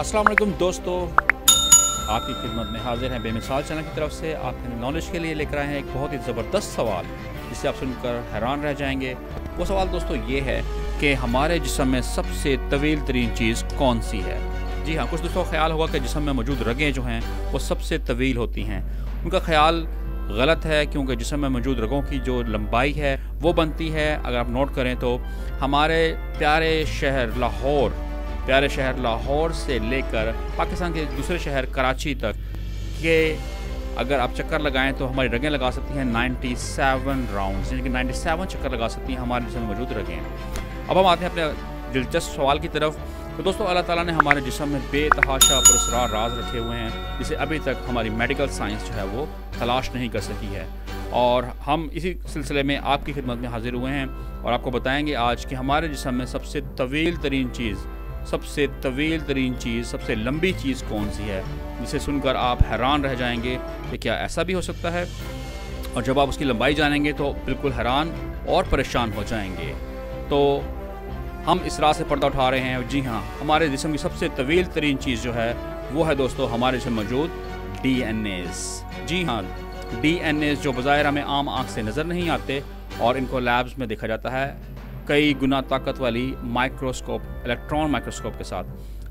अस्सलाम वालेकुम दोस्तों, आपकी खिदमत में हाजिर हैं बेमिसाल चैनल की तरफ से। आपके नॉलेज के लिए लेकर आए हैं एक बहुत ही ज़बरदस्त सवाल, जिसे आप सुनकर हैरान रह जाएंगे। वो सवाल दोस्तों ये है कि हमारे जिस्म में सबसे तवील तरीन चीज़ कौन सी है। जी हाँ, कुछ दोस्तों का ख्याल होगा कि जिस्म में मौजूद रगें जो हैं वो सबसे तवील होती हैं। उनका ख्याल गलत है, क्योंकि जिस्म में मौजूद रगों की जो लंबाई है वो बनती है, अगर आप नोट करें तो हमारे प्यारे शहर लाहौर से लेकर पाकिस्तान के दूसरे शहर कराची तक के अगर आप चक्कर लगाएं तो हमारी रगें लगा सकती हैं 97 राउंड्स, यानी कि 97 चक्कर लगा सकती हैं हमारे जिस्म में मौजूद रगें। अब हम आते हैं अपने दिलचस्प सवाल की तरफ। तो दोस्तों, अल्लाह ताला ने हमारे जिस्म में बेतहाशा पुरस्कार राज रखे हुए हैं, जिसे अभी तक हमारी मेडिकल साइंस जो है वो तलाश नहीं कर सकी है। और हम इसी सिलसिले में आपकी खिदमत में हाजिर हुए हैं और आपको बताएंगे आज कि हमारे जिस्म में सबसे तवील तरीन चीज़, सबसे लंबी चीज़ कौन सी है, जिसे सुनकर आप हैरान रह जाएंगे कि क्या ऐसा भी हो सकता है। और जब आप उसकी लंबाई जानेंगे तो बिल्कुल हैरान और परेशान हो जाएंगे। तो हम इस राह से पर्दा उठा रहे हैं। जी हाँ, हमारे जिस्म की सबसे तवील तरीन चीज़ जो है वो है दोस्तों हमारे जिस्म मौजूद DNAs। जी हाँ, DNAs जो बज़ाहिर हमें आम आँख से नज़र नहीं आते और इनको लैब्स में देखा जाता है कई गुना ताकत वाली माइक्रोस्कोप, इलेक्ट्रॉन माइक्रोस्कोप के साथ।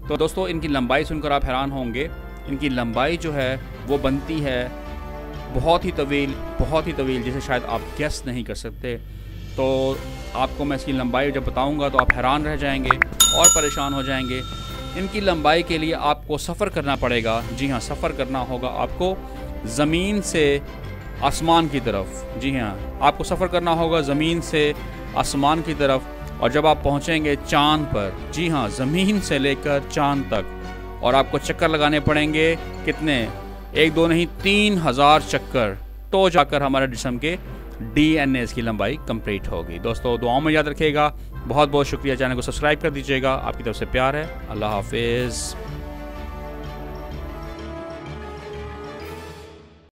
तो दोस्तों, इनकी लंबाई सुनकर आप हैरान होंगे। इनकी लंबाई जो है वो बनती है बहुत ही तवील, जिसे शायद आप गेस नहीं कर सकते। तो आपको मैं इसकी लंबाई जब बताऊंगा तो आप हैरान रह जाएंगे और परेशान हो जाएंगे। इनकी लंबाई के लिए आपको सफ़र करना पड़ेगा। जी हाँ, सफ़र करना होगा आपको ज़मीन से आसमान की तरफ। जी हाँ, आपको सफ़र करना होगा ज़मीन से आसमान की तरफ। और जब आप पहुँचेंगे चाँद पर, जी हाँ, ज़मीन से लेकर चाँद तक, और आपको चक्कर लगाने पड़ेंगे कितने, 1 2 नहीं 3000 चक्कर, तो जाकर हमारे जिस्म के DNAs की लंबाई कंप्लीट होगी। दोस्तों, दुआओं में याद रखिएगा। बहुत बहुत शुक्रिया। चैनल को सब्सक्राइब कर दीजिएगा। आपकी तरफ से प्यार है। अल्लाह हाफिज़।